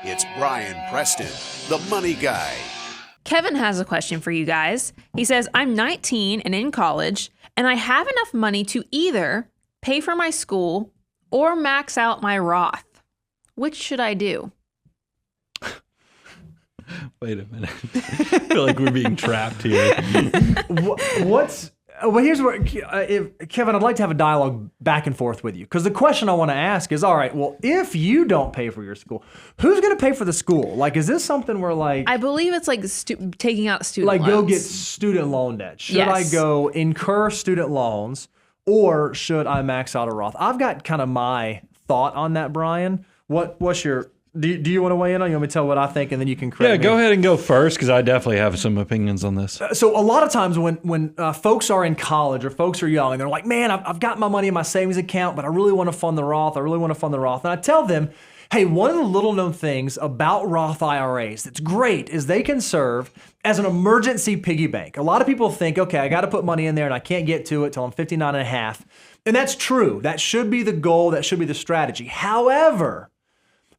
It's Brian Preston, the money guy. Kevin has a question for you guys. He says, I'm 19 and in college, and I have enough money to either pay for my school or max out my Roth. Which should I do? Wait a minute. I feel like we're being trapped here. Well, here's where, Kevin, I'd like to have a dialogue back and forth with you. Because the question I want to ask is, all right, well, if you don't pay for your school, who's going to pay for the school? Like, is this something where, like... I believe it's like taking out student like, loans. go get student loan debt. Should I Yes. go incur student loans, or should I max out a Roth? I've got kind of my thought on that, Brian. What's your... Do you want to weigh in on? You want me to tell what I think, and then you can correct me? Yeah, go ahead and go first, because I definitely have some opinions on this. So a lot of times when folks are in college or folks are young and they're like, man, I've got my money in my savings account, but I really want to fund the Roth. And I tell them, hey, one of the little known things about Roth IRAs that's great is they can serve as an emergency piggy bank. A lot of people think, okay, I got to put money in there and I can't get to it till I'm 59 and a half. And that's true. That should be the goal. That should be the strategy. However,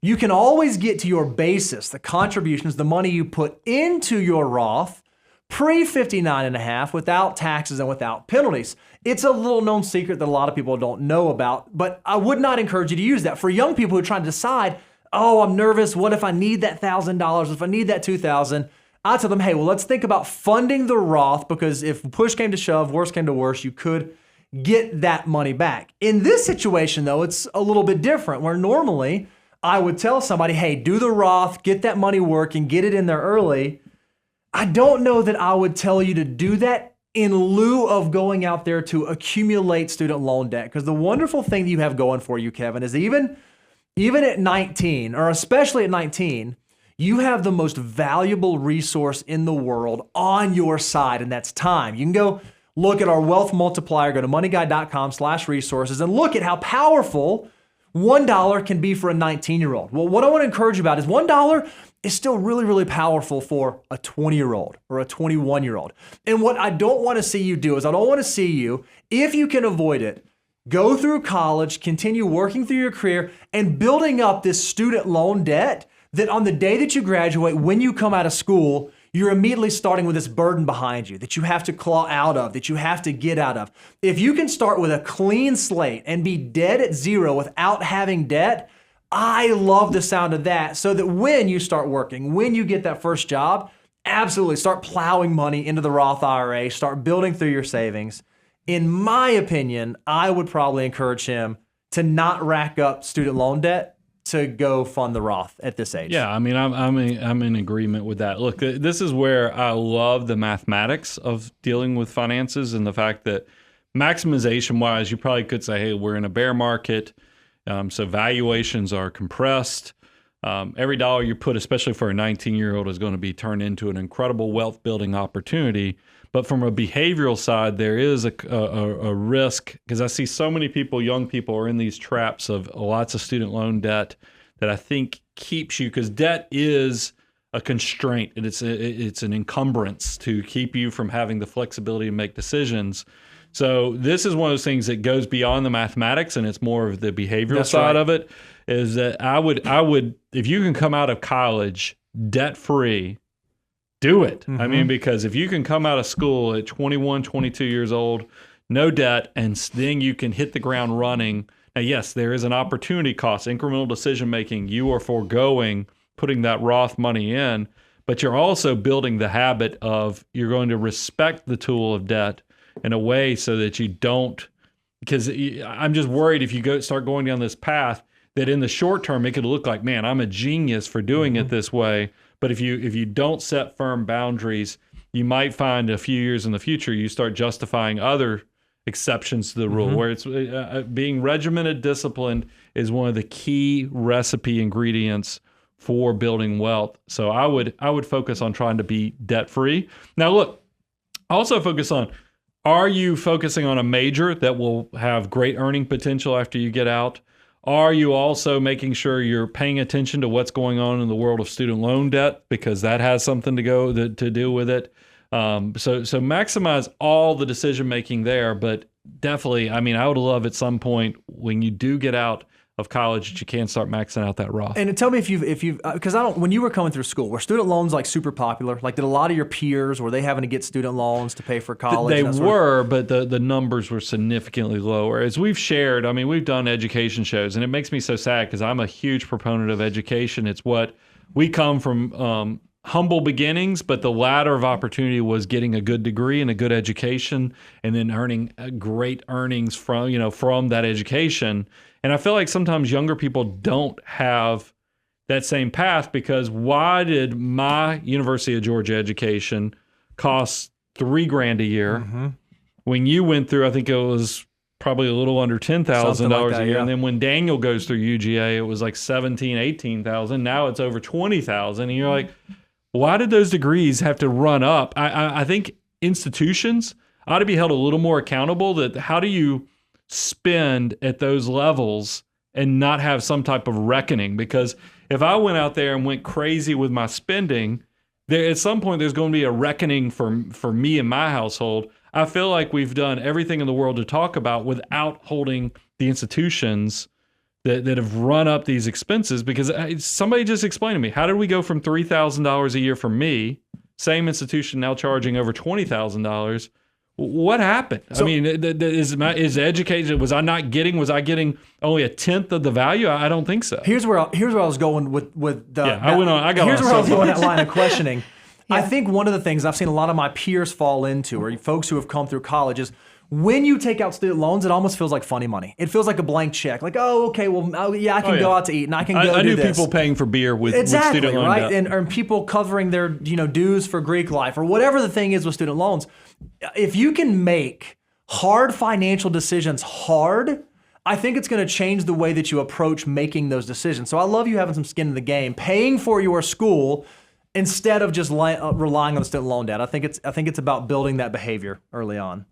you can always get to your basis, the contributions, the money you put into your Roth pre-59 and a half without taxes and without penalties. It's a little known secret that a lot of people don't know about, but I would not encourage you to use that. For young people who are trying to decide, oh, I'm nervous, what if I need that $1,000, if I need that $2,000? I tell them, hey, well, let's think about funding the Roth, because if push came to shove, worse came to worse, you could get that money back. In this situation, though, it's a little bit different, where normally I would tell somebody, hey, do the Roth, get that money working, get it in there early. I don't know that I would tell you to do that in lieu of going out there to accumulate student loan debt. Because the wonderful thing that you have going for you, Kevin, is even at 19, or especially at 19, you have the most valuable resource in the world on your side, and that's time. You can go look at our wealth multiplier, go to moneyguy.com/resources, and look at how powerful $1 can be for a 19-year-old. Well, what I want to encourage you about is $1 is still really, really powerful for a 20-year-old or a 21-year-old. And what I don't want to see you do is I don't want to see you, if you can avoid it, go through college, continue working through your career, and building up this student loan debt that on the day that you graduate, when you come out of school, you're immediately starting with this burden behind you that you have to claw out of, that you have to get out of. If you can start with a clean slate and be dead at zero without having debt, I love the sound of that, so that when you start working, when you get that first job, absolutely start plowing money into the Roth IRA, start building through your savings. In my opinion, I would probably encourage him to not rack up student loan debt to go fund the Roth at this age. Yeah, I mean, I'm in agreement with that. Look, this is where I love the mathematics of dealing with finances, and the fact that maximization-wise, you probably could say, hey, we're in a bear market, so valuations are compressed. Every dollar you put, especially for a 19-year-old, is going to be turned into an incredible wealth-building opportunity. But from a behavioral side, there is a risk, because I see so many people, young people, are in these traps of lots of student loan debt that I think keeps you, because debt is a constraint, and it's an encumbrance to keep you from having the flexibility to make decisions. So this is one of those things that goes beyond the mathematics, and it's more of the behavioral side of it, is that I would, if you can come out of college debt-free, do it. Mm-hmm. I mean, because if you can come out of school at 21, 22 years old, no debt, and then you can hit the ground running. Now, yes, there is an opportunity cost, incremental decision-making. You are foregoing putting that Roth money in, but you're also building the habit of, you're going to respect the tool of debt in a way so that you don't, because I'm just worried if you start going down this path, that in the short term, it could look like, man, I'm a genius for doing it this way. But if you don't set firm boundaries, you might find a few years in the future, you start justifying other exceptions to the rule, where it's being regimented, disciplined is one of the key recipe ingredients for building wealth. So I would focus on trying to be debt free. Now, look, also focus on, are you focusing on a major that will have great earning potential after you get out? Are you also making sure you're paying attention to what's going on in the world of student loan debt, because that has something to do with it? So maximize all the decision making there, but definitely, I mean, I would love at some point when you do get out, of college that you can start maxing out that Roth. And tell me if you've because when you were coming through school, were student loans like super popular? Like, did a lot of your peers, were they having to get student loans to pay for college? They and that sort of- were, but the numbers were significantly lower. As we've shared, I mean, we've done education shows, and it makes me so sad because I'm a huge proponent of education. It's what we come from. Humble beginnings, but the ladder of opportunity was getting a good degree and a good education, and then earning great earnings from that education. And I feel like sometimes younger people don't have that same path, because why did my University of Georgia education cost $3,000 a year when you went through? I think it was probably a little under $10,000 a year. Yeah. And then when Daniel goes through UGA, it was like $17,000, $18,000. Now it's over $20,000, and you're like, why did those degrees have to run up? I think institutions ought to be held a little more accountable. That how do you spend at those levels and not have some type of reckoning? Because if I went out there and went crazy with my spending, at some point there's going to be a reckoning for me and my household. I feel like we've done everything in the world to talk about without holding the institutions that have run up these expenses, because somebody just explained to me, how did we go from $3,000 a year for me, same institution now charging over $20,000? What happened? I mean, is education, was I getting only a tenth of the value? I don't think so. Here's where I was going with the. Yeah, I went on. I got Here's on where I was going soapbox. that line of questioning. I think one of the things I've seen a lot of my peers fall into, or folks who have come through college, is when you take out student loans, it almost feels like funny money. It feels like a blank check. Like, oh, okay, well, yeah, I can go out to eat and I can go I do knew this. people paying for beer with Exactly, student loan right? debt. And people covering their dues for Greek life, or whatever the thing is with student loans. If you can make hard financial decisions hard, I think it's going to change the way that you approach making those decisions. So I love you having some skin in the game, paying for your school instead of just relying on the student loan debt. I think it's about building that behavior early on.